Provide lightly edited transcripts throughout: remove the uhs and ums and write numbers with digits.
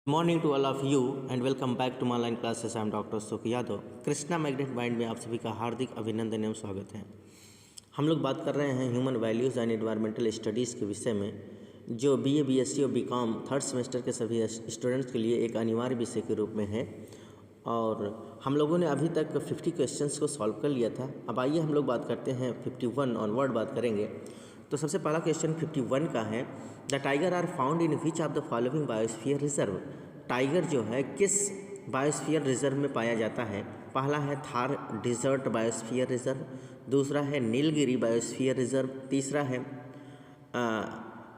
Morning to all of you and welcome back to my online classes. I am doctor Sukh Yadav. Krishna magnet mind में आप सभी का हार्दिक अभिनंदन एवं स्वागत है। हम लोग बात कर रहे हैं human values and environmental studies के विषय में, जो BA BSc और BCom थर्ड सेमेस्टर के सभी स्टूडेंट्स के लिए एक अनिवार्य विषय के रूप में है। और हम लोगों ने अभी तक 50 क्वेश्चंस को सॉल्व कर लिया था। अब आइए हम लोग बात करते हैं 51 ऑनवर्ड बात करेंगे। तो सबसे पहला क्वेश्चन 51 का है, the tiger are found in which of the following biosphere reserve. Tiger जो है किस बायोस्फीयर रिजर्व में पाया जाता है। पहला है थार डिजर्ट बायोस्फीयर रिजर्व, दूसरा है नीलगिरी बायोस्फीयर रिजर्व, तीसरा है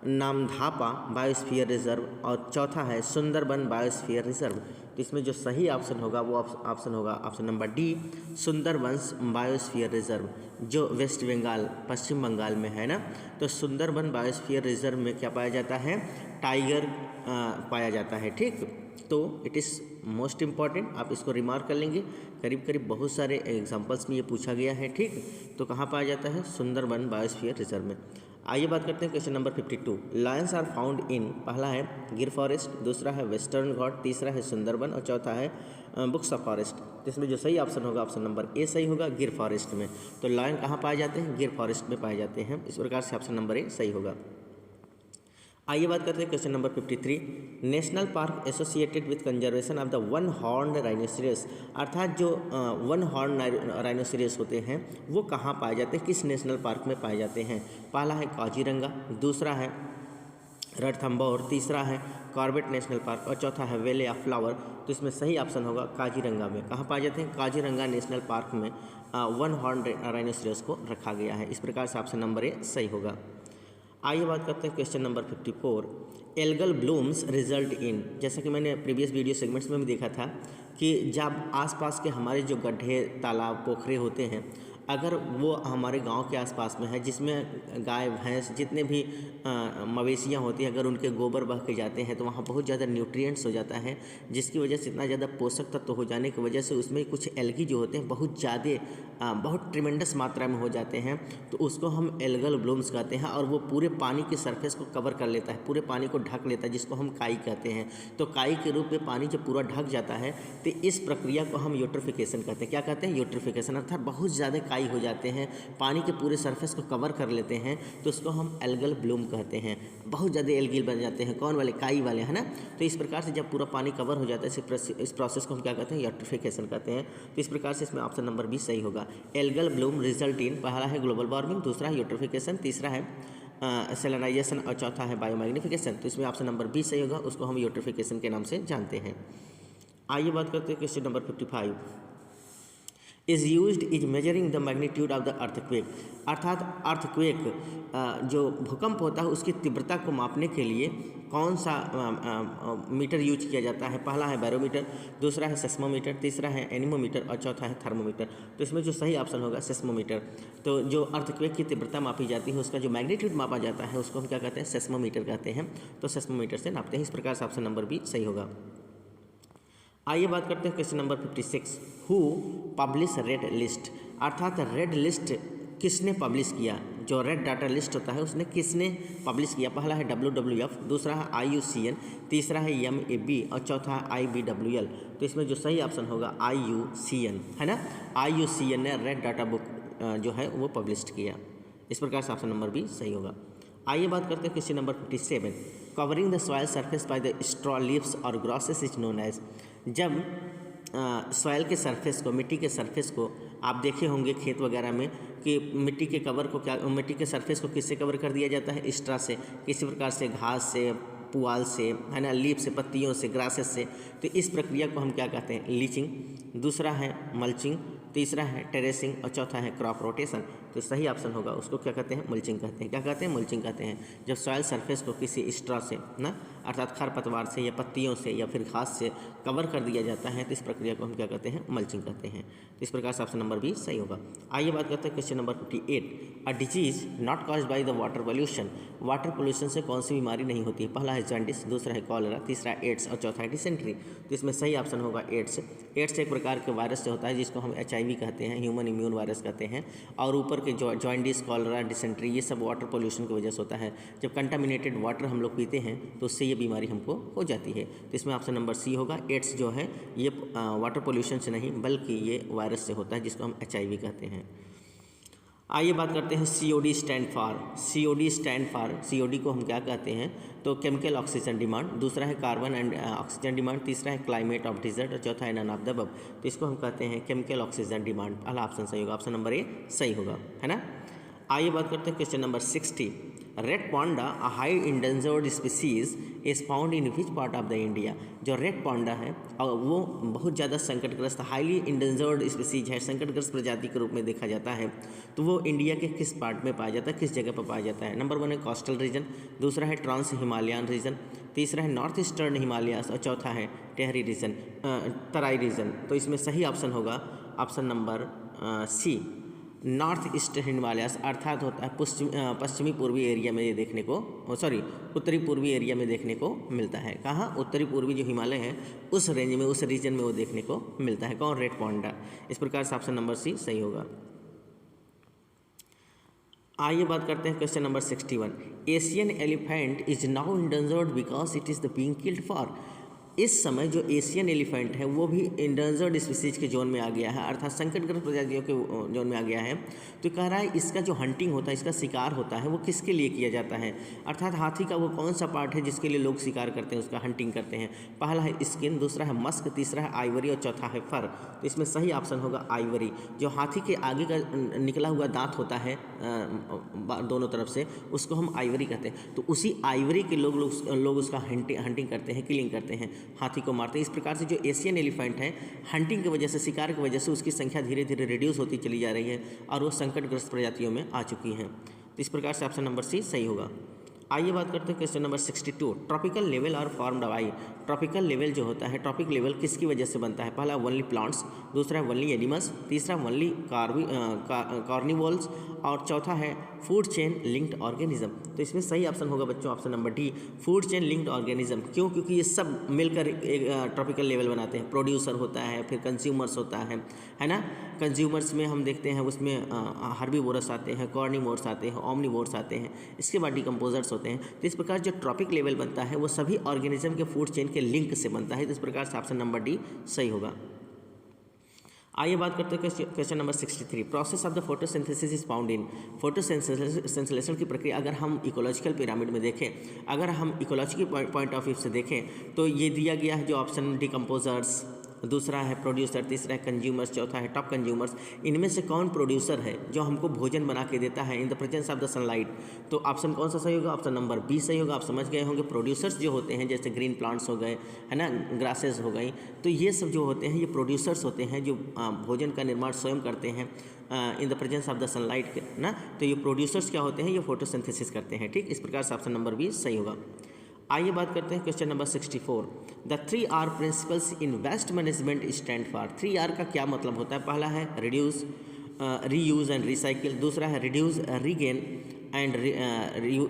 नामधापा बायोस्फीयर रिजर्व और चौथा है सुंदरबन बायोस्फीयर रिजर्व। तो इसमें जो सही ऑप्शन होगा वो ऑप्शन होगा option number D, Sundarbans biosphere reserve, जो वेस्ट बंगाल पश्चिम बंगाल में है ना। तो सुंदरबन बायोस्फीयर रिजर्व में क्या पाया जाता है, टाइगर पाया जाता है। ठीक, तो इट इज़ मोस्ट इम्पॉर्टेंट, आप इसको रिमार्क कर लेंगे। करीब करीब बहुत सारे एग्जांपल्स में ये पूछा गया है। ठीक, तो कहाँ पाया जाता है, सुंदरबन बायोस्फीयर रिजर्व में। आइए बात करते हैं question number 52। Lions are found in, पहला है गिर फॉरेस्ट, दूसरा है वेस्टर्न घाट, तीसरा है सुंदरबन और चौथा है बुक्सा फॉरेस्ट। तो इसमें जो सही ऑप्शन होगा ऑप्शन नंबर ए सही होगा, गिर फॉरेस्ट में। तो लायन कहाँ पाए जाते हैं, गिर फॉरेस्ट में पाए जाते हैं। इस प्रकार से ऑप्शन नंबर ए सही होगा। आइए बात करते हैं question number 53। National park associated with conservation of the one horn rhinoceros, अर्थात जो वन हॉर्न राइनोसेरस होते हैं वो कहाँ पाए जाते हैं, किस नेशनल पार्क में पाए जाते हैं। पहला है काजीरंगा, दूसरा है रणथंभौर, तीसरा है कॉर्बेट नेशनल पार्क और चौथा है वैली ऑफ फ्लावर। तो इसमें सही ऑप्शन होगा काजीरंगा में। कहाँ पाए जाते हैं, काजीरंगा नेशनल पार्क में वन हॉर्न राइनोसेरस को रखा गया है। इस प्रकार से ऑप्शन नंबर ए सही होगा। आइए बात करते हैं question number 54। Algal blooms result in, जैसा कि मैंने प्रीवियस वीडियो सेगमेंट्स में भी देखा था कि जब आसपास के हमारे जो गड्ढे तालाब पोखरे होते हैं, अगर वो हमारे गांव के आसपास में है, जिसमें गाय भैंस जितने भी मवेशियां होती हैं, अगर उनके गोबर बह के जाते हैं तो वहाँ बहुत ज़्यादा न्यूट्रिएंट्स हो जाता है, जिसकी वजह से इतना ज़्यादा पोषक तत्व हो जाने की वजह से उसमें कुछ एल्गी जो होते हैं बहुत ज़्यादा बहुत ट्रिमेंडस मात्रा में हो जाते हैं। तो उसको हम एल्गल ब्लूम्स कहते हैं और वो पूरे पानी के सरफेस को कवर कर लेता है, पूरे पानी को ढक लेता है, जिसको हम काई कहते हैं। तो काई के रूप में पानी जब पूरा ढक जाता है तो इस प्रक्रिया को हम यूट्रोफिकेशन कहते हैं। क्या कहते हैं, यूट्रोफिकेशन, अर्थात बहुत ज़्यादा काई हो जाते हैं, पानी के पूरे सरफेस को कवर कर लेते हैं, तो उसको हम एल्गल ब्लूम कहते हैं। बहुत ज़्यादा एल्गी बन जाते हैं, कौन वाले, काई वाले, है ना। तो इस प्रकार से जब पूरा पानी कवर हो जाता है इस प्रोसेस को हम क्या कहते हैं, यूट्रोफिकेशन कहते हैं। तो इस प्रकार से इसमें ऑप्शन नंबर बी सही होगा। एल्गल ब्लूम रिजल्ट इन, पहला है ग्लोबल वार्मिंग, दूसरा है यूट्रोफिकेशन, तीसरा है सेलेनाइजेशन और चौथा है बायोमैग्निफिकेशन। तो इसमें ऑप्शन नंबर बी सही होगा, उसको हम यूट्रोफिकेशन के नाम से जानते हैं। आइए बात करते हैं question number 55। Is used is measuring the magnitude of the earthquake, अर्थात अर्थक्वेक जो भूकंप होता है उसकी तीव्रता को मापने के लिए कौन सा मीटर यूज किया जाता है। पहला है बैरोमीटर, दूसरा है सेस्मोमीटर, तीसरा है एनीमोमीटर और चौथा है थर्मोमीटर। तो इसमें जो सही ऑप्शन होगा सेस्मोमीटर। तो जो अर्थक्वेक की तीव्रता मापी जाती है, उसका जो मैग्नीट्यूड मापा जाता है उसको हम क्या कहते हैं, सेस्मोमीटर कहते हैं। तो सेस्मोमीटर से नापते हैं। इस प्रकार से ऑप्शन नंबर बी सही होगा। आइए बात करते हैं question number 56। Who publish red list, अर्थात रेड लिस्ट किसने पब्लिश किया, जो रेड डाटा लिस्ट होता है उसने किसने पब्लिश किया। पहला है WWF, दूसरा है IUCN, तीसरा है MAB और चौथा है IBWL। तो इसमें जो सही ऑप्शन होगा IUCN, है ना। IUCN ने रेड डाटा बुक जो है वो पब्लिश किया। इस प्रकार से ऑप्शन नंबर बी सही होगा। आइए बात करते हैं question number 57। Covering the soil surface by the straw leaves और ग्रॉसेस इज नोन एज, जब सॉइल के सरफेस को, मिट्टी के सरफेस को आप देखे होंगे खेत वगैरह में कि मिट्टी के कवर को क्या, मिट्टी के सरफेस को किससे कवर कर दिया जाता है, स्ट्रा से, किसी प्रकार से घास से, पुआल से, है ना, लीफ से, पत्तियों से, ग्रासेस से। तो इस प्रक्रिया को हम क्या कहते हैं, लीचिंग, दूसरा है मल्चिंग, तीसरा है टेरेसिंग और चौथा है क्रॉप रोटेशन। तो सही ऑप्शन होगा, उसको क्या कहते हैं, मल्चिंग कहते हैं। क्या कहते हैं, मल्चिंग कहते हैं। जब सॉइल सरफेस को किसी स्ट्रा से ना, अर्थात खरपतवार से या पत्तियों से या फिर घास से कवर कर दिया जाता है, तो इस प्रक्रिया को हम क्या कहते हैं, मल्चिंग कहते हैं। तो इस प्रकार से ऑप्शन नंबर बी सही होगा। आइए बात करते हैं question number 58। A disease not caused by the water pollution, water pollution से कौन सी बीमारी नहीं होती है। पहला है जॉन्डिस, दूसरा है कॉलेरा, तीसरा एड्स और चौथा है डिसेंट्री। तो इसमें सही ऑप्शन होगा एड्स। एड्स एक प्रकार के वायरस से होता है जिसको हम HIV कहते हैं, ह्यूमन इम्यून वायरस कहते हैं। और ऊपर के जॉइंडिस, कॉलरा, डिसेंट्री, ये सब वाटर पोल्यूशन की वजह से होता है। जब कंटामिनेटेड वाटर हम लोग पीते हैं तो उससे ये बीमारी हमको हो जाती है। तो इसमें ऑप्शन नंबर सी होगा। एड्स जो है ये वाटर पोल्यूशन से नहीं बल्कि ये वायरस से होता है, जिसको हम HIV कहते हैं। आइए बात करते हैं COD स्टैंड फॉर। COD को हम क्या कहते हैं? तो केमिकल ऑक्सीजन डिमांड, दूसरा है कार्बन एंड ऑक्सीजन डिमांड, तीसरा है क्लाइमेट ऑफ डिजर्ट और चौथा है नन ऑफ द अबव। तो इसको हम कहते हैं केमिकल ऑक्सीजन डिमांड। पहला ऑप्शन सही होगा, ऑप्शन नंबर ए सही होगा, है ना। आइए बात करते हैं question number 60। Red panda a high endangered species is found in which part of the India. जो रेड पांडा है और वो बहुत ज़्यादा संकटग्रस्त, हाईली इंडेंजर्ड स्पीसीज है, संकटग्रस्त प्रजाति के रूप में देखा जाता है। तो वो इंडिया के किस पार्ट में पाया जाता है, किस जगह पर पाया जाता है? नंबर 1 है कोस्टल रीजन, दूसरा है ट्रांस हिमालयन रीजन, तीसरा है नॉर्थ ईस्टर्न हिमालयास और चौथा है टेहरी रीजन, तराई रीजन। तो इसमें सही ऑप्शन होगा option number C, north eastern Himalayas, अर्थात होता है पश्चिमी पूर्वी एरिया में ये देखने को, उत्तरी पूर्वी एरिया में देखने को मिलता है। कहाँ? उत्तरी पूर्वी जो हिमालय है उस रेंज में, उस रीजन में वो देखने को मिलता है। कौन? Red panda. इस प्रकार से ऑप्शन नंबर सी सही होगा। आइए बात करते हैं question number 61। Asian elephant is now endangered because it is the being killed for. इस समय जो एशियन एलिफेंट है वो भी इंडेंजर्ड स्पीसीज के जोन में आ गया है, अर्थात संकटग्रस्त प्रजातियों के जोन में आ गया है। तो कह रहा है इसका जो हंटिंग होता है, इसका शिकार होता है, वो किसके लिए किया जाता है? अर्थात हाथी का वो कौन सा पार्ट है जिसके लिए लोग शिकार करते हैं, उसका हंटिंग करते हैं? पहला है स्किन, दूसरा है मस्क, तीसरा है आइवरी और चौथा है फर। तो इसमें सही ऑप्शन होगा आइवरी। जो हाथी के आगे का निकला हुआ दांत होता है दोनों तरफ से, उसको हम आइवरी कहते हैं। तो उसी आइवरी के लोग उसका हंटिंग करते हैं, किलिंग करते हैं, हाथी को मारते हैं। इस प्रकार से जो एशियन एलिफेंट है, हंटिंग की वजह से, शिकार की वजह से उसकी संख्या धीरे धीरे रिड्यूस होती चली जा रही है और वो संकटग्रस्त प्रजातियों में आ चुकी हैं। तो इस प्रकार से ऑप्शन नंबर सी सही होगा। आइए बात करते हैं क्वेश्चन नंबर 62। ट्रॉपिकल लेवल और फॉर्म्ड बाय। ट्रॉपिकल लेवल जो होता है, ट्रॉपिक लेवल किसकी वजह से बनता है? पहला ओनली प्लांट्स, दूसरा ओनली एनिमल्स, तीसरा ओनली कार्निवोल्स और चौथा है फूड चेन लिंक्ड ऑर्गेनिज्म। तो इसमें सही ऑप्शन होगा बच्चों option number D, food chain linked organism. क्यों? क्योंकि ये सब मिलकर एक ट्रॉपिकल लेवल बनाते हैं। प्रोड्यूसर होता है, फिर कंज्यूमर्स होता है ना। कंज्यूमर्स में हम देखते हैं उसमें हर्बीवोरस आते हैं, कॉर्निवोरस आते हैं, ओमनिवोरस आते हैं, इसके बाद डिकम्पोजर्स होते हैं। तो इस प्रकार जो ट्रॉपिक लेवल बनता है वो सभी ऑर्गेनिज्म के फूड चेन के लिंक से बनता है। तो इस प्रकार से ऑप्शन नंबर डी सही होगा। आइए बात करते हैं question number 63। Process of the photosynthesis is found in. Photosynthesis की प्रक्रिया अगर हम इकोलॉजिकल पिरामिड में देखें, अगर हम इकोलॉजिकल पॉइंट ऑफ व्यू से देखें तो ये दिया गया है जो ऑप्शन डिकम्पोजर्स, दूसरा है प्रोड्यूसर, तीसरा है कंज्यूमर्स, चौथा है टॉप कंज्यूमर्स। इनमें से कौन प्रोड्यूसर है जो हमको भोजन बना के देता है in the presence of the sunlight? तो ऑप्शन कौन सा सही होगा? ऑप्शन नंबर बी सही होगा। आप समझ गए होंगे प्रोड्यूसर्स जो होते हैं जैसे ग्रीन प्लांट्स हो गए, है ना, ग्रासेस हो गई, तो ये सब जो होते हैं ये प्रोड्यूसर्स होते हैं जो भोजन का निर्माण स्वयं करते हैं in the presence of the sunlight के ना। तो ये प्रोड्यूसर्स क्या होते हैं? ये फोटोसिंथेसिस करते हैं। ठीक, इस प्रकार से ऑप्शन नंबर बी सही होगा। आइए बात करते हैं question number 64। The 3R principles in waste management stand for. 3R का क्या मतलब होता है? पहला है रिड्यूस, रीयूज़ एंड रिसाइकिल, दूसरा है reduce, regain and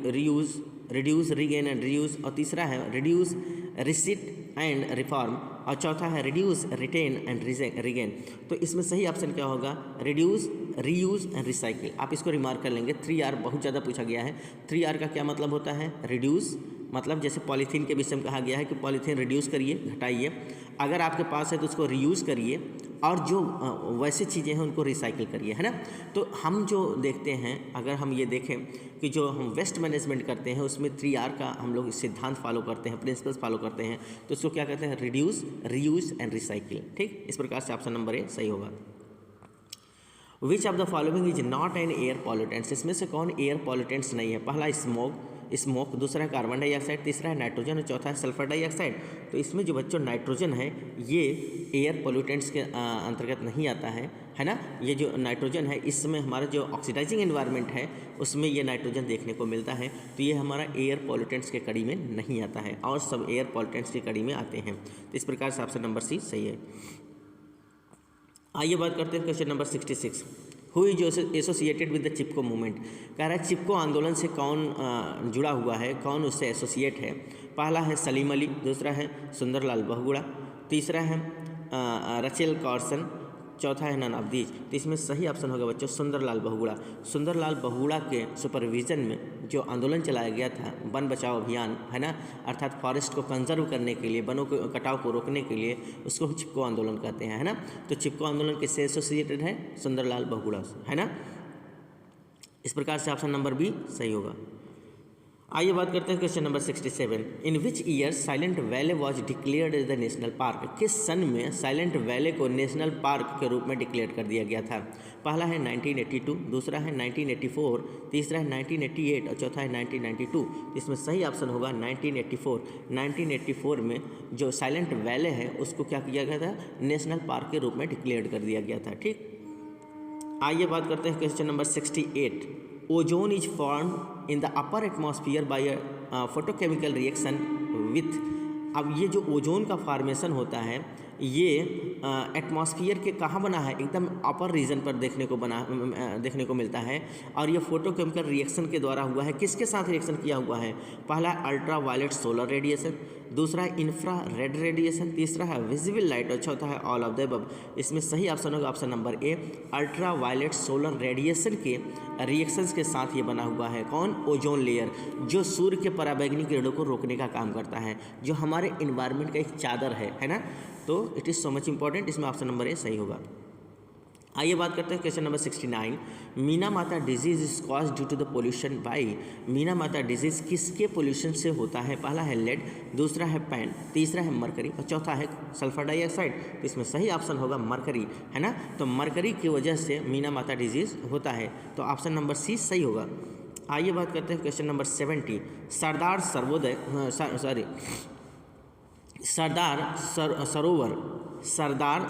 reduce, regain and reuse और तीसरा है रिड्यूस, रिसिट एंड रिफॉर्म और चौथा है रिड्यूस, रिटेन एंड रीगेन। तो इसमें सही ऑप्शन क्या होगा? Reduce, reuse and recycle. आप इसको रिमार्क कर लेंगे। 3R बहुत ज़्यादा पूछा गया है। 3R का क्या मतलब होता है? रिड्यूस मतलब जैसे पॉलीथीन के विषय में कहा गया है कि पॉलीथीन रिड्यूस करिए, घटाइए, अगर आपके पास है तो उसको रीयूज़ करिए और जो वैसे चीज़ें हैं उनको रिसाइकिल करिए, है ना। तो हम जो देखते हैं, अगर हम ये देखें कि जो हम वेस्ट मैनेजमेंट करते हैं उसमें 3R का हम लोग सिद्धांत फॉलो करते हैं, प्रिंसिपल्स फॉलो करते हैं, तो उसको क्या कहते हैं? Reduce, reuse and recycle. ठीक, इस प्रकार से ऑप्शन नंबर ए सही होगा। विच of the following is not an air pollutants. इसमें से कौन एयर पॉल्यूटेंट्स नहीं है? पहला स्मोक, दूसरा है कार्बन डाइऑक्साइड, तीसरा है नाइट्रोजन और चौथा है सल्फर डाइऑक्साइड। तो इसमें जो बच्चों नाइट्रोजन है ये एयर पॉल्यूटेंट्स के अंतर्गत नहीं आता है ना। ये जो नाइट्रोजन है इसमें हमारा जो ऑक्सीडाइजिंग एनवायरनमेंट है उसमें ये नाइट्रोजन देखने को मिलता है, तो ये हमारा एयर पॉल्यूटेंट्स के कड़ी में नहीं आता है और सब एयर पॉल्यूटेंट्स की कड़ी में आते हैं। तो इस प्रकार से ऑप्शन नंबर सी सही है। आइए बात करते हैं question number 66। Who is associated with the Chipko movement. कह रहा है चिपको आंदोलन से कौन जुड़ा हुआ है, कौन उससे एसोसिएट है? पहला है सलीम अली, दूसरा है सुंदरलाल बहुगुणा, तीसरा है रचेल कार्सन, चौथा है नन ऑफ दीज। तो इसमें सही ऑप्शन होगा बच्चों सुंदरलाल बहुगुणा। सुंदरलाल बहुगुणा के सुपरविजन में जो आंदोलन चलाया गया था वन बचाओ अभियान, है ना, अर्थात फॉरेस्ट को कंजर्व करने के लिए, वनों को कटाव को रोकने के लिए, उसको चिपको आंदोलन कहते हैं, है ना। तो चिपको आंदोलन किससे एसोसिएटेड है? सुंदरलाल बहुगुणा से, है ना। इस प्रकार से ऑप्शन नंबर बी सही होगा। आइए बात करते हैं question number 67। In which year silent valley was declared as the national park? किस सन में साइलेंट वैले को नेशनल पार्क के रूप में डिक्लेयर कर दिया गया था? पहला है 1982, दूसरा है 1984, तीसरा है 1988 और चौथा है 1992। इसमें सही ऑप्शन होगा 1984। 1984 में जो साइलेंट वैले है उसको क्या किया गया था? नेशनल पार्क के रूप में डिक्लेयर कर दिया गया था। ठीक, आइए बात करते हैं question number 68। Ozone is form in the upper atmosphere by a photochemical reaction with. अब ये जो ओजोन का फॉर्मेशन होता है ये एटमॉस्फेयर के कहाँ बना है? एकदम अपर रीजन पर देखने को मिलता है और ये फोटोकेमिकल रिएक्शन के द्वारा हुआ है। किसके साथ रिएक्शन किया हुआ है? पहला अल्ट्रा वायलेट सोलर रेडिएशन, दूसरा है इंफ्रा रेड रेडिएशन, तीसरा है विजिबल लाइट और चौथा है ऑल ऑफ द अबव। इसमें सही ऑप्शन होगा option number A, ultraviolet solar radiation के रिएक्शंस के साथ ये बना हुआ है। कौन? ओजोन लेयर, जो सूर्य के पराबैंगनी किरणों को रोकने का काम करता है, जो हमारे इन्वायरमेंट का एक चादर है ना। तो it is so much important. इसमें ऑप्शन नंबर ए सही होगा। आइए बात करते हैं question number 69। Minamata disease is cause due to the pollution by. Minamata disease किसके पोल्यूशन से होता है? पहला है लेड, दूसरा है पैन, तीसरा है मरकरी और चौथा है सल्फर डाइऑक्साइड। तो इसमें सही ऑप्शन होगा मरकरी, है ना। तो मरकरी की वजह से मीना माता डिजीज होता है। तो ऑप्शन नंबर सी सही होगा। आइए बात करते हैं question number 70। Sardar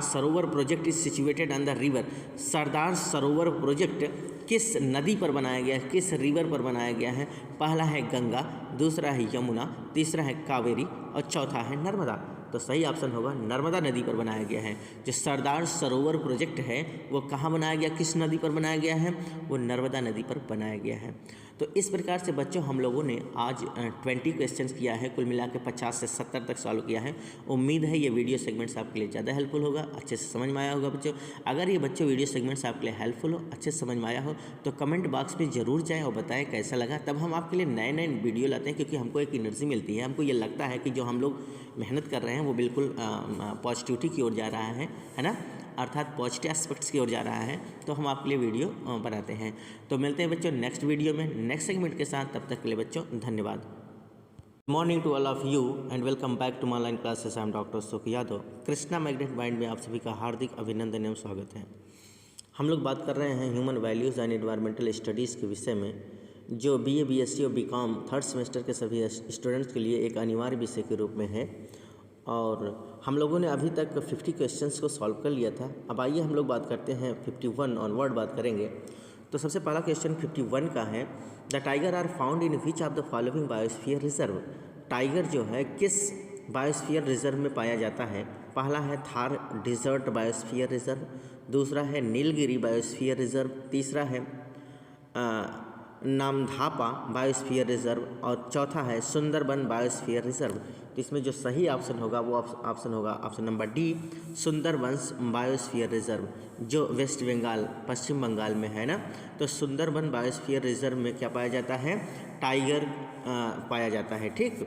Sarovar project is situated on the river. Sardar Sarovar project किस नदी पर बनाया गया है? किस रिवर पर बनाया गया है? पहला है गंगा, दूसरा है यमुना, तीसरा है कावेरी और चौथा है नर्मदा। तो सही ऑप्शन होगा नर्मदा नदी पर बनाया गया है। जो सरदार सरोवर प्रोजेक्ट है वो कहाँ बनाया गया? किस नदी पर बनाया गया है? वो नर्मदा नदी पर बनाया गया है। तो इस प्रकार से बच्चों हम लोगों ने आज 20 क्वेश्चंस किया है, कुल मिला के 50 से 70 तक सॉल्व किया है। उम्मीद है ये वीडियो सेगमेंट्स आपके लिए ज़्यादा हेल्पफुल होगा, अच्छे से समझ में आया होगा बच्चों। अगर ये बच्चों वीडियो सेगमेंट्स आपके लिए हेल्पफुल हो, अच्छे से समझ में आया हो तो कमेंट बॉक्स में ज़रूर जाएँ और बताएं कैसा लगा। तब हम आपके लिए नए नए वीडियो लाते हैं, क्योंकि हमको एक एनर्जी मिलती है। हमको ये लगता है कि जो हम लोग मेहनत कर रहे हैं वो बिल्कुल पॉजिटिविटी की ओर जा रहा है ना, अर्थात पॉजिटिव एस्पेक्ट्स की ओर जा रहा है। तो हम आपके लिए वीडियो बनाते हैं। तो मिलते हैं बच्चों नेक्स्ट वीडियो में नेक्स्ट सेगमेंट के साथ। तब तक के लिए बच्चों धन्यवाद। Good morning to all of you and welcome back to my online classes. I am doctor Sukh Yadav. Krishna magnet mind में आप सभी का हार्दिक अभिनंदन एवं स्वागत है। हम लोग बात कर रहे हैं human values and environmental studies के विषय में, जो BA BSc और BCom थर्ड सेमेस्टर के सभी स्टूडेंट्स के लिए एक अनिवार्य विषय के रूप में है। और हम लोगों ने अभी तक 50 क्वेश्चंस को सॉल्व कर लिया था। अब आइए हम लोग बात करते हैं 51 ऑनवर्ड बात करेंगे। तो सबसे पहला क्वेश्चन 51 का है, the tiger are found in which of the following biosphere reserve. Tiger जो है किस बायोस्फीयर रिजर्व में पाया जाता है? पहला है थार डिजर्ट बायोस्फीयर रिजर्व, दूसरा है नीलगिरी बायोस्फीयर रिजर्व, तीसरा है नामधापा बायोस्फीयर रिजर्व और चौथा है सुंदरबन बायोस्फीयर रिजर्व। तो इसमें जो सही ऑप्शन होगा वो ऑप्शन होगा option number D, Sundarbans biosphere reserve, जो वेस्ट बंगाल पश्चिम बंगाल में है ना। तो सुंदरबन बायोस्फीयर रिजर्व में क्या पाया जाता है? टाइगर पाया जाता है। ठीक,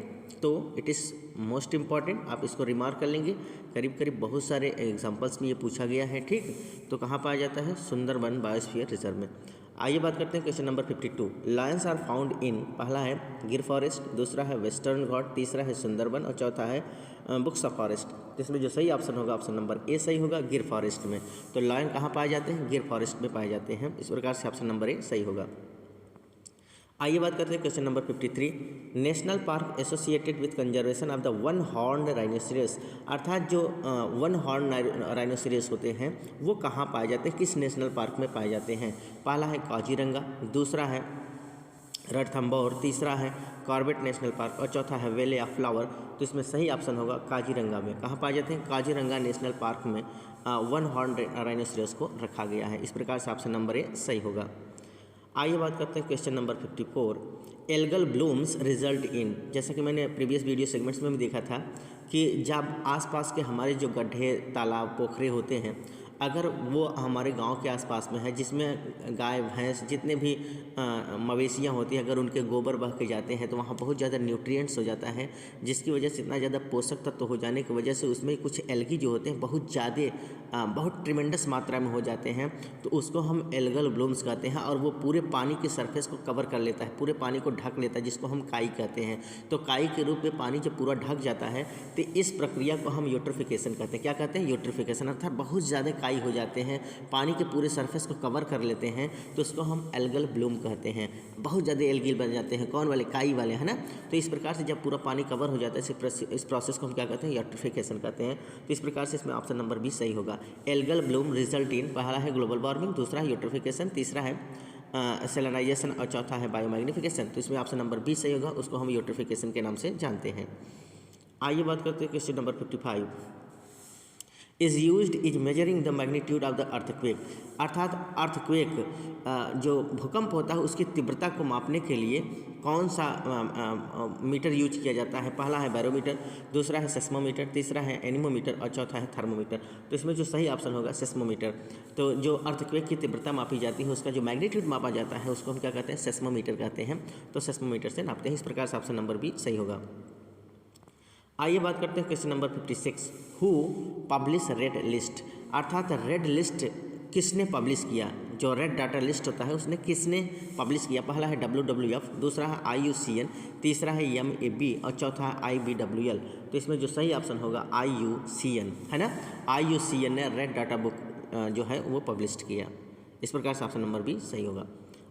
तो इट इज़ मोस्ट इम्पॉर्टेंट, आप इसको रिमार्क कर लेंगे। करीब करीब बहुत सारे एग्जाम्पल्स में ये पूछा गया है। ठीक, तो कहाँ पाया जाता है? सुंदरबन बायोस्फीयर रिजर्व में। आइए बात करते हैं question number 52। Lions are found in, पहला है गिर फॉरेस्ट, दूसरा है वेस्टर्न घाट, तीसरा है सुंदरबन और चौथा है बुक्सा फॉरेस्ट। तो इसमें जो सही ऑप्शन होगा ऑप्शन नंबर ए सही होगा, गिर फॉरेस्ट में। तो लायन कहाँ पाए जाते हैं? गिर फॉरेस्ट में पाए जाते हैं। इस प्रकार से ऑप्शन नंबर ए सही होगा। आइए बात करते हैं question number 53। National park associated with conservation of the one horn rhinoceros, अर्थात जो वन हॉर्न राइनोसेरस होते हैं वो कहाँ पाए जाते हैं? किस नेशनल पार्क में पाए जाते हैं? पहला है काजीरंगा, दूसरा है रणथंभौर, तीसरा है कॉर्बेट नेशनल पार्क और चौथा है वैली ऑफ फ्लावर। तो इसमें सही ऑप्शन होगा काजीरंगा में। कहाँ पाए जाते हैं? काजीरंगा नेशनल पार्क में वन हॉर्न राइनोसेरस को रखा गया है। इस प्रकार से ऑप्शन नंबर ए सही होगा। आइए बात करते हैं question number 54। Algal blooms result in, जैसा कि मैंने प्रीवियस वीडियो सेगमेंट्स में भी देखा था कि जब आसपास के हमारे जो गड्ढे तालाब पोखरे होते हैं अगर वो हमारे गांव के आसपास में है, जिसमें गाय भैंस जितने भी मवेशियाँ होती हैं, अगर उनके गोबर बह के जाते हैं तो वहाँ बहुत ज़्यादा न्यूट्रिएंट्स हो जाता है, जिसकी वजह से इतना ज़्यादा पोषक तत्व हो जाने की वजह से उसमें कुछ एल्गी जो होते हैं बहुत ज़्यादा बहुत ट्रिमेंडस मात्रा में हो जाते हैं, तो उसको हम एल्गल ब्लूम्स कहते हैं। और वो पूरे पानी के सरफेस को कवर कर लेता है, पूरे पानी को ढक लेता है, जिसको हम काई कहते हैं। तो काई के रूप में पानी जब पूरा ढक जाता है तो इस प्रक्रिया को हम यूट्रिफिकेशन कहते हैं। क्या कहते हैं? यूट्रिफिकेशन। अर्थात बहुत ज़्यादा काई हो जाते हैं, पानी के पूरे सरफेस को कवर कर लेते हैं, तो उसको हम एल्गल ब्लूम कहते हैं। बहुत ज़्यादा एल्गी बन जाते हैं, कौन वाले? काई वाले, है ना। तो इस प्रकार से जब पूरा पानी कवर हो जाता है, इस प्रोसेस को हम क्या कहते हैं? यूट्रिफिकेशन कहते हैं। तो इस प्रकार से इसमें ऑप्शन नंबर 20 सही होगा। एल्गल ब्लूम रिजल्ट इन, पहला है ग्लोबल वार्मिंग, दूसरा है यूट्रिफिकेशन, तीसरा है सेलेनाइजेशन और चौथा है बायोमैग्निफिकेशन। तो इसमें ऑप्शन नंबर 20 सही होगा, उसको हम यूट्रिफिकेशन के नाम से जानते हैं। आइए बात करते हैं question number 55। Is used is measuring the magnitude of the earthquake. अर्थात अर्थक्वेक जो भूकंप होता है उसकी तीव्रता को मापने के लिए कौन सा मीटर यूज किया जाता है? पहला है बैरोमीटर, दूसरा है सेस्मोमीटर, तीसरा है एनीमोमीटर और चौथा है थर्मोमीटर। तो इसमें जो सही ऑप्शन होगा सेस्मोमीटर। तो जो अर्थक्वेक की तीव्रता मापी जाती है उसका जो मैग्नीट्यूड मापा जाता है उसको हम क्या कहते हैं? सेस्मोमीटर कहते हैं। तो सेस्मोमीटर से नापते हैं। इस प्रकार से ऑप्शन नंबर 20 सही होगा। आइए बात करते हैं question number 56। Who publish red list. अर्थात रेड लिस्ट किसने पब्लिश किया? जो रेड डाटा लिस्ट होता है उसने किसने पब्लिश किया? पहला है WWF, दूसरा है IUCN, तीसरा है MAB और चौथा है IBWL। तो इसमें जो सही ऑप्शन होगा IUCN, है ना। IUCN ने रेड डाटा बुक जो है वो पब्लिश किया। इस प्रकार से ऑप्शन नंबर भी सही होगा।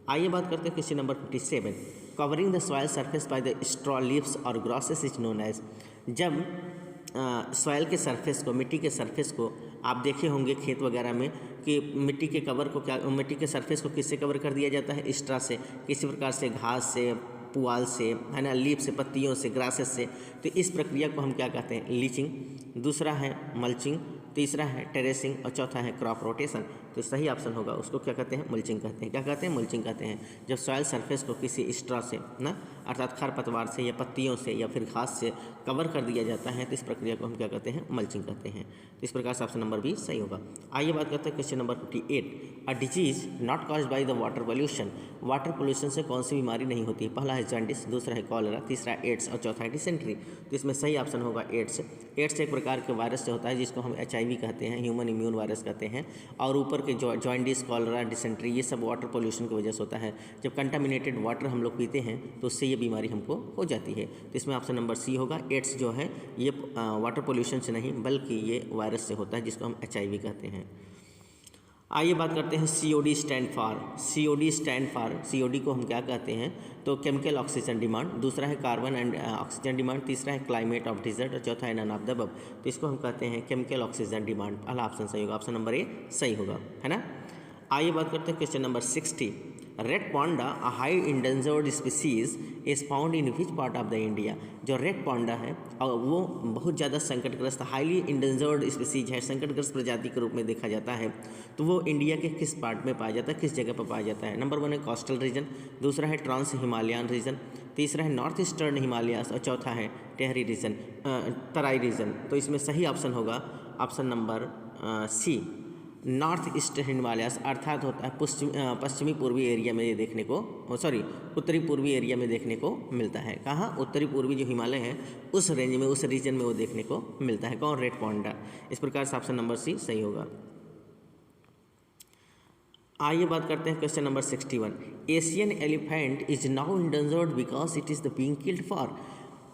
आइए बात करते हैं question number 57। Covering the soil surface by the straw leaves और ग्रॉसेस इज नोन एज। जब सॉइल के सरफेस को, मिट्टी के सरफेस को आप देखे होंगे खेत वगैरह में कि मिट्टी के कवर को क्या, मिट्टी के सरफेस को किससे कवर कर दिया जाता है? स्ट्रा से। किसी प्रकार से घास से, पुआल से, है ना, लीफ से, पत्तियों से, ग्रासेस से। तो इस प्रक्रिया को हम क्या कहते हैं? लीचिंग। दूसरा है मल्चिंग, तीसरा है टेरेसिंग और चौथा है क्रॉप रोटेशन। तो सही ऑप्शन होगा, उसको क्या कहते हैं? मल्चिंग कहते हैं। क्या कहते हैं? मल्चिंग कहते हैं। जब सॉइल सरफेस को किसी स्ट्रा से ना, अर्थात खरपतवार से या पत्तियों से या फिर घास से कवर कर दिया जाता है तो इस प्रक्रिया को हम क्या कहते हैं? मल्चिंग कहते हैं। तो इस प्रकार से ऑप्शन नंबर भी सही होगा। आइए बात करते हैं question number 58। A disease not caused by the water pollution. Water pollution से कौन सी बीमारी नहीं होती? पहला है जॉन्डिस, दूसरा है कॉलेरा, तीसरा एड्स और चौथा है डिसेंट्री। तो इसमें सही ऑप्शन होगा एड्स। एड्स एक प्रकार के वायरस से होता है जिसको हम HIV कहते हैं, ह्यूमन इम्यून वायरस कहते हैं। और ऊपर के जॉन्डिस, कॉलेरा, डिसेंट्री ये सब वाटर पोल्यूशन की वजह से होता है। जब कंटामिनेटेड वाटर हम लोग पीते हैं तो उससे ये बीमारी हमको हो जाती है। तो इसमें ऑप्शन नंबर सी होगा। एड्स जो है ये वाटर पोल्यूशन से नहीं बल्कि ये वायरस से होता है जिसको हम HIV कहते हैं। आइए बात करते हैं COD स्टैंड फॉर। COD को हम क्या कहते हैं? तो केमिकल ऑक्सीजन डिमांड, दूसरा है कार्बन एंड ऑक्सीजन डिमांड, तीसरा है क्लाइमेट ऑफ डिजर्ट और चौथा है नन ऑफ द अबव। तो इसको हम कहते हैं केमिकल ऑक्सीजन डिमांड। पहला ऑप्शन सही होगा, ऑप्शन नंबर ए सही होगा, है ना। आइए बात करते हैं question number 60। Red panda a high endangered species is found in which part of the India. जो रेड पांडा है और वो बहुत ज़्यादा संकटग्रस्त, हाईली इंडेंजर्ड स्पीसीज है, संकटग्रस्त प्रजाति के रूप में देखा जाता है। तो वो इंडिया के किस पार्ट में पाया जाता है, किस जगह पर पाया जाता है? नंबर 1 है कोस्टल रीजन, दूसरा है ट्रांस हिमालयन रीजन, तीसरा है नॉर्थ ईस्टर्न हिमालयास और चौथा है टेहरी रीजन, तराई रीजन। तो इसमें सही ऑप्शन होगा option number C, north eastern Himalayas. अर्थात होता है पश्चिमी पूर्वी एरिया में ये देखने को, उत्तरी पूर्वी एरिया में देखने को मिलता है। कहाँ? उत्तरी पूर्वी जो हिमालय है उस रेंज में, उस रीजन में वो देखने को मिलता है। कौन? Red panda. इस प्रकार से ऑप्शन नंबर सी सही होगा। आइए बात करते हैं question number 61। Asian elephant is now endangered because it is the being killed for.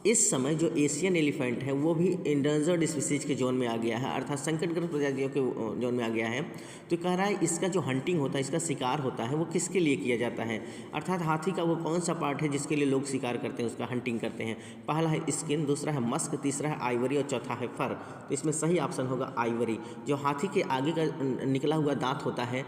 इस समय जो एशियन एलिफेंट है वो भी इंडेंजर्ड स्पीसीज के जोन में आ गया है, अर्थात संकटग्रस्त प्रजातियों के जोन में आ गया है। तो कह रहा है इसका जो हंटिंग होता है, इसका शिकार होता है वो किसके लिए किया जाता है? अर्थात हाथी का वो कौन सा पार्ट है जिसके लिए लोग शिकार करते हैं, उसका हंटिंग करते हैं? पहला है स्किन, दूसरा है मस्क, तीसरा है आइवरी और चौथा है फर। तो इसमें सही ऑप्शन होगा आइवरी। जो हाथी के आगे का निकला हुआ दांत होता है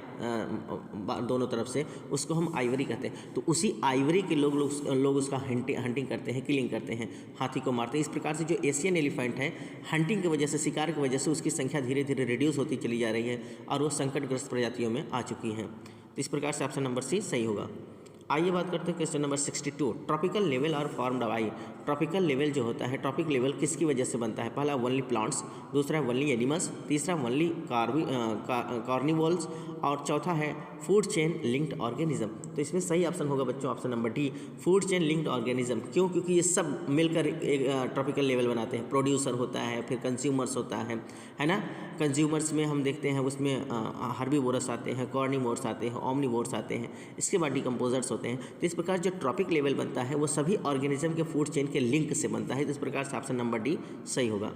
दोनों तरफ से, उसको हम आइवरी कहते हैं। तो उसी आइवरी के लोग उसका हंटिंग करते हैं, किलिंग करते हैं, हाथी को मारते हैं। इस प्रकार से जो एशियन एलिफेंट है, हंटिंग की वजह से, शिकार की वजह से उसकी संख्या धीरे धीरे रिड्यूस होती चली जा रही है और वो संकटग्रस्त प्रजातियों में आ चुकी हैं। तो इस प्रकार से ऑप्शन नंबर सी सही होगा। आइए बात करते हैं क्वेश्चन नंबर 62। ट्रॉपिकल लेवल और फॉर्म्ड बाय। ट्रॉपिकल लेवल जो होता है, ट्रॉपिक लेवल किसकी वजह से बनता है? पहला ओनली प्लांट्स, दूसरा है ओनली एनिमल्स, तीसरा ओनली कार्निवोल्स और चौथा है फूड चेन लिंक्ड ऑर्गेनिज्म। तो इसमें सही ऑप्शन होगा बच्चों option number D, food chain linked organism. क्यों? क्योंकि ये सब मिलकर एक ट्रॉपिकल लेवल बनाते हैं। प्रोड्यूसर होता है, फिर कंज्यूमर्स होता है ना। कंज्यूमर्स में हम देखते हैं उसमें हर्बीवोरस आते हैं, कॉर्निवोरस आते हैं, ओमनिवोरस आते हैं, इसके बाद डिकम्पोजर्स होते हैं। तो इस प्रकार जो ट्रॉपिक लेवल बनता है वो सभी ऑर्गेनिज्म के फूड चेन के लिंक से बनता है। तो इस प्रकार से ऑप्शन नंबर डी सही होगा।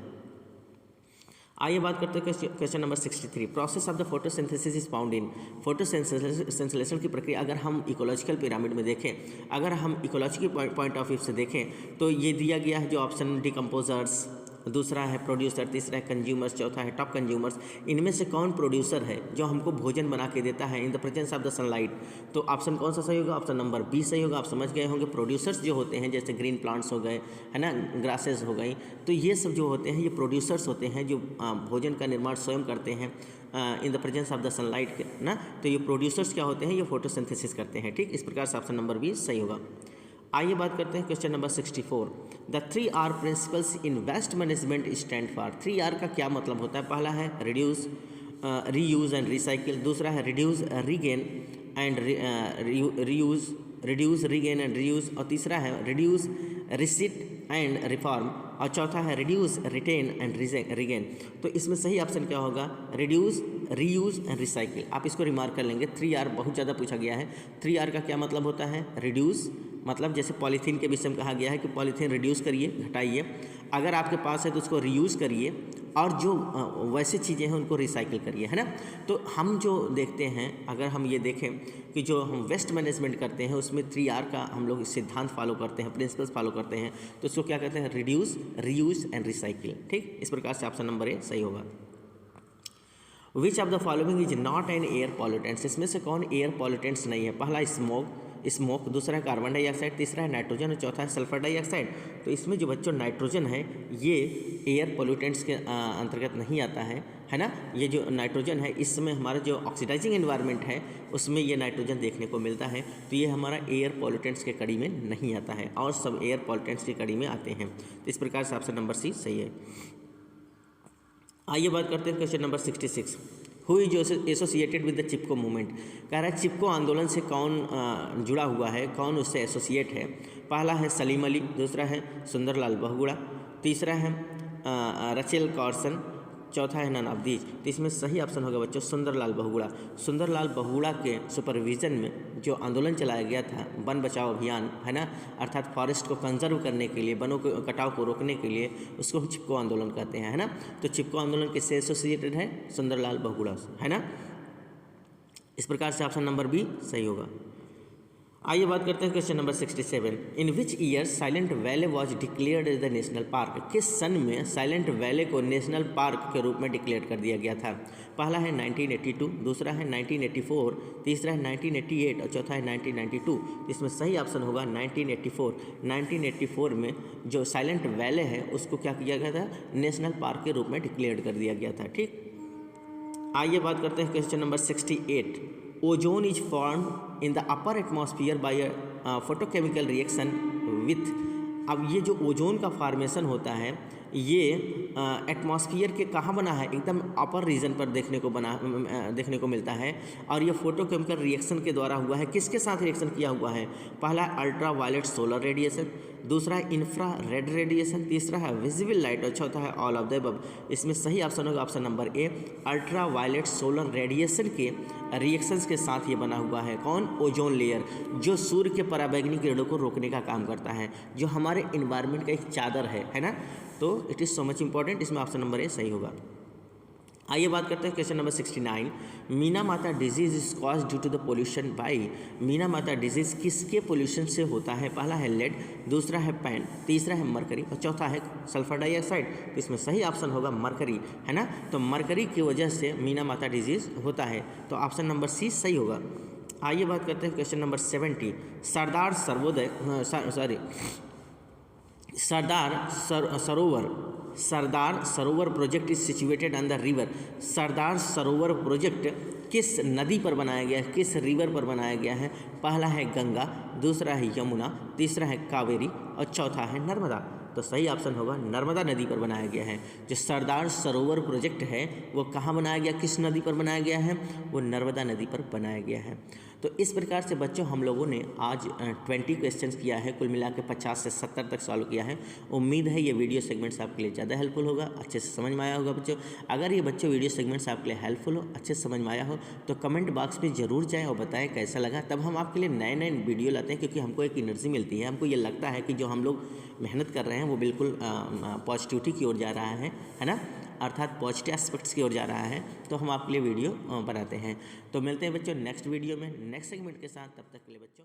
आइए बात करते हैं question number 63। Process of the photosynthesis is found in. Photosynthesis की प्रक्रिया अगर हम इकोलॉजिकल पिरामिड में देखें, अगर हम इकोलॉजिकल पॉइंट ऑफ व्यू से देखें तो ये दिया गया है जो ऑप्शन डिकम्पोजर्स, दूसरा है प्रोड्यूसर, तीसरा है कंज्यूमर्स, चौथा है टॉप कंज्यूमर्स। इनमें से कौन प्रोड्यूसर है जो हमको भोजन बना के देता है in the presence of the sunlight? तो ऑप्शन कौन सा सही होगा? ऑप्शन नंबर बी सही होगा। आप समझ गए होंगे प्रोड्यूसर्स जो होते हैं जैसे ग्रीन प्लांट्स हो गए, है ना, ग्रासेस हो गई, तो ये सब जो होते हैं ये प्रोड्यूसर्स होते हैं जो भोजन का निर्माण स्वयं करते हैं in the presence of the sunlight के ना। तो ये प्रोड्यूसर्स क्या होते हैं? ये फोटोसिंथेसिस करते हैं। ठीक, इस प्रकार से ऑप्शन नंबर बी सही होगा। आइए बात करते हैं question number 64। The 3R principles in waste management stand for. 3R का क्या मतलब होता है? पहला है रिड्यूस, रीयूज एंड रिसाइकिल, दूसरा है reduce, regain and reuse, reduce, regain and reuse, और तीसरा है रिड्यूस, रिसिट एंड रिफॉर्म, और चौथा है रिड्यूस, रिटेन एंड रीगेन। तो इसमें सही ऑप्शन क्या होगा? Reduce, reuse and recycle. आप इसको रिमार्क कर लेंगे। 3R बहुत ज़्यादा पूछा गया है। 3R का क्या मतलब होता है? रिड्यूस मतलब जैसे पॉलीथीन के विषय में कहा गया है कि पॉलीथीन रिड्यूस करिए, घटाइए, अगर आपके पास है तो उसको रीयूज़ करिए, और जो वैसी चीज़ें हैं उनको रिसाइकिल करिए, है ना। तो हम जो देखते हैं, अगर हम ये देखें कि जो हम वेस्ट मैनेजमेंट करते हैं उसमें 3R का हम लोग सिद्धांत फॉलो करते हैं, प्रिंसिपल्स फॉलो करते हैं, तो उसको क्या कहते हैं? Reduce, reuse and recycle. ठीक, इस प्रकार से ऑप्शन नंबर ए सही होगा। विच of the following is not an air pollutants. इसमें से कौन एयर पॉल्यूटेंट्स नहीं है? पहला स्मोक, दूसरा है कार्बन डाइऑक्साइड, तीसरा है नाइट्रोजन और चौथा है सल्फर डाइऑक्साइड। तो इसमें जो बच्चों नाइट्रोजन है ये एयर पोल्यूटेंट्स के अंतर्गत नहीं आता है ना। ये जो नाइट्रोजन है इसमें हमारा जो ऑक्सीडाइजिंग एनवायरनमेंट है उसमें ये नाइट्रोजन देखने को मिलता है, तो ये हमारा एयर पोल्यूटेंट्स के कड़ी में नहीं आता है, और सब एयर पोल्यूटेंट्स की कड़ी में आते हैं। तो इस प्रकार से ऑप्शन नंबर सी सही है। आइए बात करते हैं question number 66। Who is associated with the Chipko movement. कह रहा है चिपको आंदोलन से कौन जुड़ा हुआ है, कौन उससे एसोसिएट है? पहला है सलीम अली, दूसरा है सुंदरलाल बहुगुणा, तीसरा है रचेल कॉर्सन, चौथा है ननाब्दीज। तो इसमें सही ऑप्शन होगा बच्चों सुंदरलाल बहुगुणा। सुंदरलाल बहुगुणा के सुपरविजन में जो आंदोलन चलाया गया था वन बचाओ अभियान, है ना, अर्थात फॉरेस्ट को कंजर्व करने के लिए, वनों के कटाव को रोकने के लिए, उसको चिपको आंदोलन कहते हैं, है ना। तो चिपको आंदोलन किससे एसोसिएटेड है? सुंदरलाल बहुगुणा से, है ना। इस प्रकार से ऑप्शन नंबर बी सही होगा। आइए बात करते हैं question number 67। In which year silent valley was declared as the national park. किस सन में साइलेंट वैले को नेशनल पार्क के रूप में डिक्लेयर कर दिया गया था? पहला है 1982, दूसरा है 1984, तीसरा है 1988 और चौथा है 1992। इसमें सही ऑप्शन होगा 1984। 1984 में जो साइलेंट वैले है उसको क्या किया गया था? नेशनल पार्क के रूप में डिक्लेयर कर दिया गया था। ठीक, आइए बात करते हैं question number 68। Ozone is formed in the upper atmosphere by a photochemical reaction with. अब ये जो ओजोन का फॉर्मेशन होता है ये एटमॉस्फेयर के कहाँ बना है? एकदम अपर रीजन पर देखने को मिलता है, और ये फोटोकेमिकल रिएक्शन के द्वारा हुआ है। किसके साथ रिएक्शन किया हुआ है? पहला अल्ट्रा वायलेट सोलर रेडिएशन, दूसरा है इंफ्रा रेड रेडिएशन, तीसरा है विजिबल लाइट और चौथा है ऑल ऑफ द अबव। इसमें सही ऑप्शन होगा option number A, ultraviolet solar radiation के रिएक्शंस के साथ ये बना हुआ है। कौन? ओजोन लेयर, जो सूर्य के पराबैंगनी किरणों को रोकने का काम करता है, जो हमारे इन्वायरमेंट का एक चादर है ना। तो it is so much important. इसमें ऑप्शन नंबर ए सही होगा। आइए बात करते हैं question number 69। Minamata disease is cause due to the pollution by. Minamata disease किसके पोल्यूशन से होता है? पहला है लेड, दूसरा है पैन, तीसरा है मरकरी और चौथा है सल्फर डाइऑक्साइड। तो इसमें सही ऑप्शन होगा मरकरी, है ना। तो मरकरी की वजह से मीना माता डिजीज होता है, तो ऑप्शन नंबर सी सही होगा। आइए बात करते हैं question number 70। Sardar Sarovar Sardar Sarovar project is situated on the river. Sardar Sarovar project किस नदी पर बनाया गया है, किस रिवर पर बनाया गया है? पहला है गंगा, दूसरा है यमुना, तीसरा है कावेरी और चौथा है नर्मदा। तो सही ऑप्शन होगा नर्मदा नदी पर बनाया गया है। जो सरदार सरोवर प्रोजेक्ट है वो कहाँ बनाया गया, किस नदी पर बनाया गया है? वो नर्मदा नदी पर बनाया गया है। तो इस प्रकार से बच्चों हम लोगों ने आज 20 क्वेश्चंस किया है, कुल मिला के 50 से 70 तक सॉल्व किया है। उम्मीद है ये वीडियो सेगमेंट्स आपके लिए ज़्यादा हेल्पफुल होगा, अच्छे से समझ में आया होगा बच्चों। अगर ये बच्चों वीडियो सेगमेंट्स आपके लिए हेल्पफुल हो, अच्छे से समझ में आया हो, तो कमेंट बॉक्स में ज़रूर जाएँ और बताएं कैसा लगा। तब हम आपके लिए नए नए वीडियो लाते हैं, क्योंकि हमको एक एनर्जी मिलती है, हमको ये लगता है कि जो हम लोग मेहनत कर रहे हैं वो बिल्कुल पॉजिटिविटी की ओर जा रहा है ना, अर्थात पॉजिटिव एस्पेक्ट्स की ओर जा रहा है। तो हम आपके लिए वीडियो बनाते हैं। तो मिलते हैं बच्चों नेक्स्ट वीडियो में नेक्स्ट सेगमेंट के साथ। तब तक के लिए बच्चों